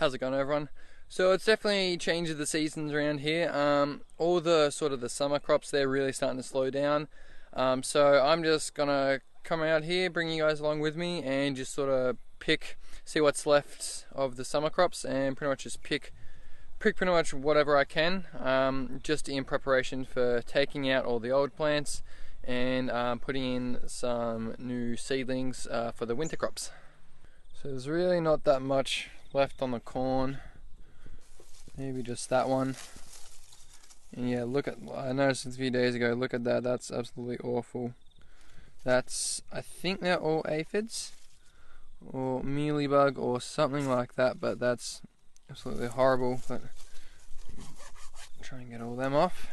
How's it going, everyone? So it's definitely changed the seasons around here. All the sort of the summer crops, they're really starting to slow down. So I'm just gonna come out here, bring you guys along with me, and just sort of see what's left of the summer crops, and pretty much just pick pretty much whatever I can, just in preparation for taking out all the old plants and putting in some new seedlings for the winter crops. So there's really not that much left on the corn, maybe just that one. And yeah, I noticed a few days ago, look at that, that's absolutely awful. I think they're all aphids or mealybug or something like that, but that's absolutely horrible. But try and get all them off.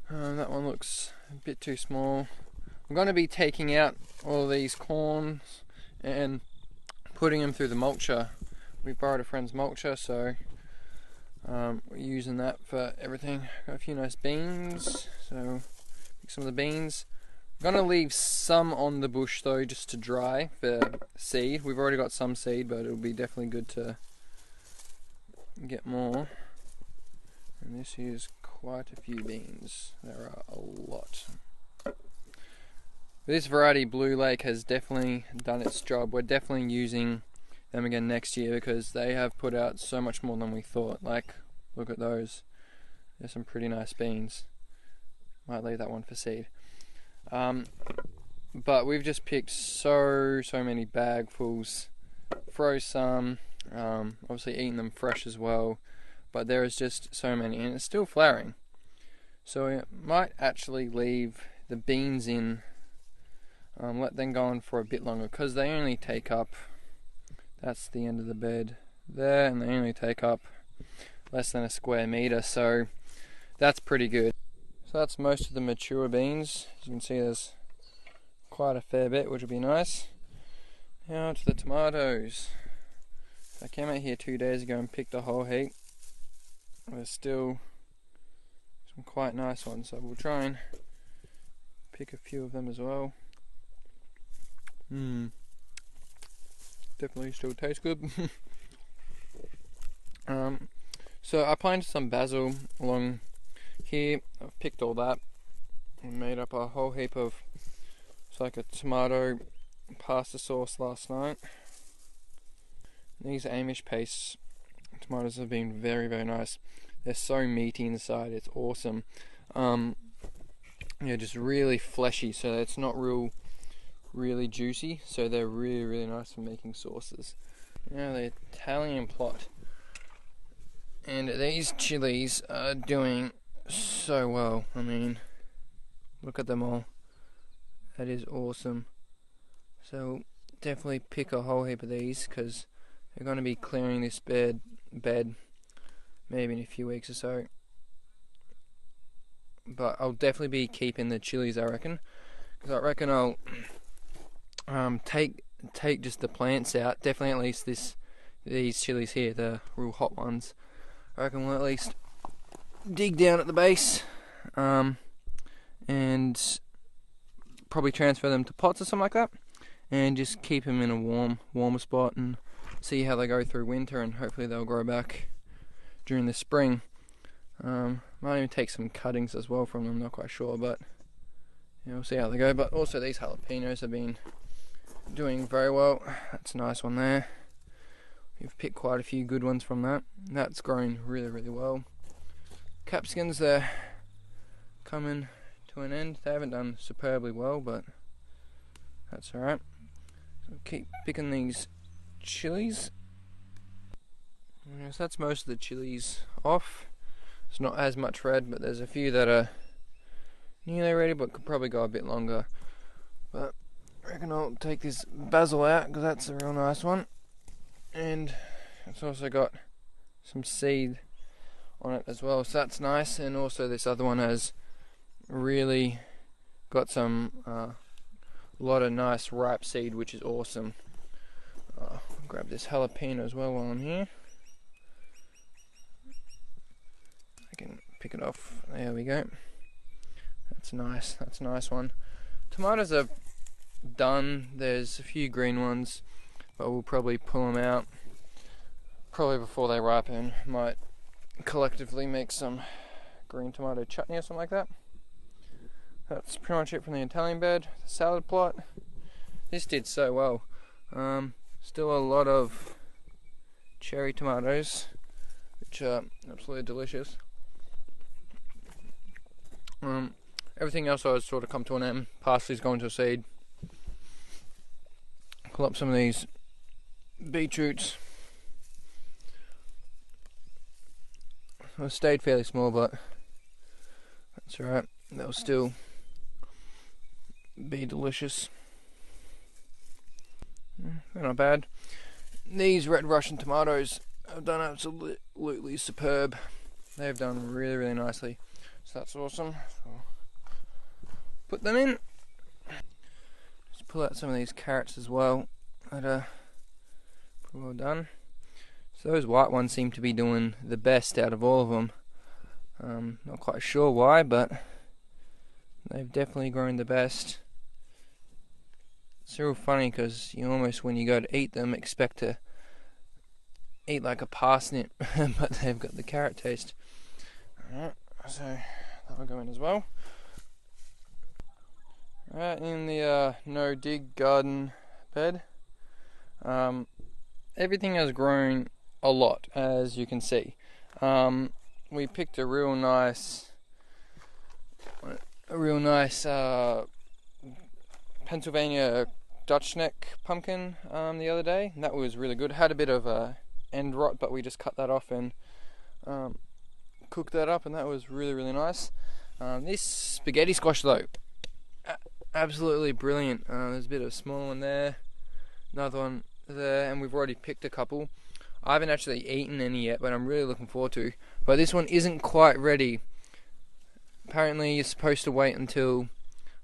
That one looks a bit too small. I'm going to be taking out all these corns and putting them through the mulcher. We borrowed a friend's mulcher, so we're using that for everything. Got a few nice beans, so pick some of the beans. I'm going to leave some on the bush though, just to dry for seed. We've already got some seed, but it'll be definitely good to get more. And this is quite a few beans. There are a lot. This variety, Blue Lake, has definitely done its job. We're definitely using them again next year because they have put out so much more than we thought. Like, look at those. There's some pretty nice beans. Might leave that one for seed. But we've just picked so many bagfuls. Froze some. Obviously eating them fresh as well. But there is just so many, and it's still flowering. So we might actually leave the beans in. Let them go on for a bit longer because they only take up, that's the end of the bed there, and they only take up less than a square meter, so that's pretty good. So that's most of the mature beans. As you can see, there's quite a fair bit, which will be nice. Now to the tomatoes. I came out here 2 days ago and picked a whole heap. There's still some quite nice ones, so we'll try and pick a few of them as well. Definitely still tastes good. So I planted some basil along here. I've picked all that and made up a whole heap of, it's like a tomato pasta sauce last night. These Amish paste tomatoes have been very nice. They're so meaty inside, it's awesome. Yeah, just really fleshy, so it's not really juicy, so they're really nice for making sauces. Now the Italian plot, and these chilies are doing so well. I mean, look at them all. That is awesome. So definitely pick a whole heap of these because they're going to be clearing this bed maybe in a few weeks or so. But I'll definitely be keeping the chilies, I reckon, because I reckon I'll take just the plants out. Definitely at least these chilies here, the real hot ones. I reckon we'll at least dig down at the base and probably transfer them to pots or something like that, and just keep them in a warmer spot and see how they go through winter, and hopefully they'll grow back during the spring. Might even take some cuttings as well from them, not quite sure, but yeah, we'll see how they go. But also these jalapenos have been doing very well. That's a nice one there. We've picked quite a few good ones from that. That's grown really well. Capsicums, they're coming to an end. They haven't done superbly well, but that's alright. So keep picking these chilies. So that's most of the chilies off. It's not as much red, but there's a few that are nearly ready, but could probably go a bit longer. But I reckon I'll take this basil out because that's a real nice one, and it's also got some seed on it as well, so that's nice. And also this other one has really got some lot of nice ripe seed, which is awesome. I'll grab this jalapeno as well while I'm here. I can pick it off. There we go. That's nice. That's a nice one. Tomatoes are done. There's a few green ones. but we'll probably pull them out probably before they ripen. Might collectively make some green tomato chutney or something like that. That's pretty much it from the Italian bed. The salad plot, this did so well. Still a lot of cherry tomatoes, which are absolutely delicious. Everything else has sort of come to an end. Parsley's going to seed. Pull up some of these beetroots. It stayed fairly small, but that's alright. They'll still be delicious. They're not bad. These red Russian tomatoes have done absolutely superb. They've done really, really nicely. So that's awesome. So put them in. Just pull out some of these carrots as well. That are pretty well done. So those white ones seem to be doing the best out of all of them. Not quite sure why, but they've definitely grown the best. It's real funny because you almost, when you go to eat them, expect to eat like a parsnip, but they've got the carrot taste. Alright, so that'll go in as well. Right, in the no dig garden bed, everything has grown a lot, as you can see. We picked a real nice Pennsylvania Dutch neck pumpkin the other day, and that was really good. Had a bit of end rot, but we just cut that off and cooked that up, and that was really, really nice. This spaghetti squash though, absolutely brilliant. There's a bit of a small one there, another one there, and we've already picked a couple. I haven't actually eaten any yet, but I'm really looking forward to. But this one isn't quite ready. Apparently you're supposed to wait until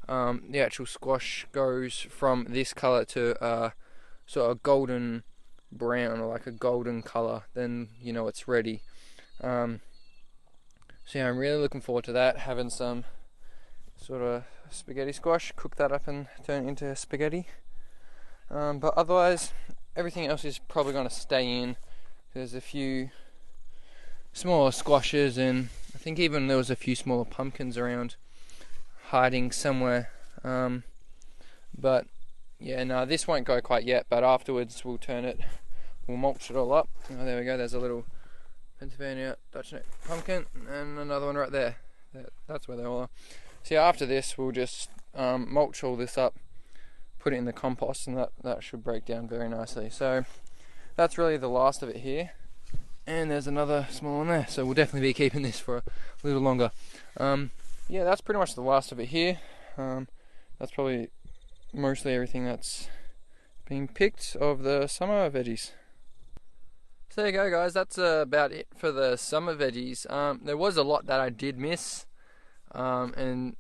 the actual squash goes from this colour to sort of golden brown, or like a golden colour, then you know it's ready. So yeah, I'm really looking forward to that, having some sort of spaghetti squash, cook that up and turn it into spaghetti. But otherwise, everything else is probably going to stay in. There's a few smaller squashes, and I think even there was a few smaller pumpkins around hiding somewhere. But yeah, no, this won't go quite yet, but afterwards we'll mulch it all up. Oh, there we go, there's a little Pennsylvania Dutch neck pumpkin, and another one right there. That's where they all are. So yeah, after this we'll just mulch all this up, put it in the compost, and that should break down very nicely. So that's really the last of it here, and there's another small one there, so we'll definitely be keeping this for a little longer. Yeah, that's pretty much the last of it here. That's probably mostly everything that's being picked of the summer veggies. So there you go, guys, that's about it for the summer veggies. There was a lot that I did miss, and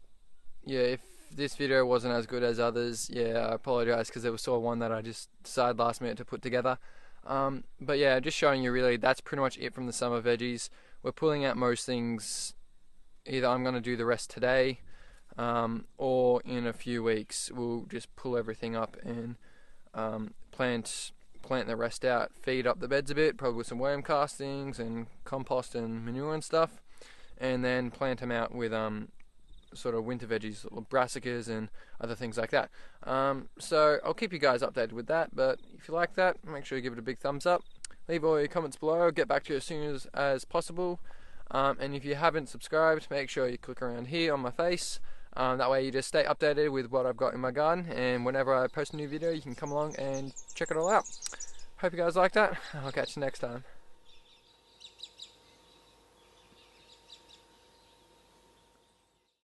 yeah, if this video wasn't as good as others, yeah, I apologise, because there was sort of one that I just decided last minute to put together. But yeah, just showing you really, that's pretty much it from the summer veggies. We're pulling out most things. Either I'm going to do the rest today, or in a few weeks we'll just pull everything up and plant the rest out, feed up the beds a bit, probably with some worm castings and compost and manure and stuff, and then plant them out with sort of winter veggies, brassicas and other things like that. So I'll keep you guys updated with that, but if you like that, make sure you give it a big thumbs up, leave all your comments below. I'll get back to you as soon as possible. And if you haven't subscribed, make sure you click around here on my face. That way you just stay updated with what I've got in my garden, and whenever I post a new video you can come along and check it all out. Hope you guys like that. I'll catch you next time.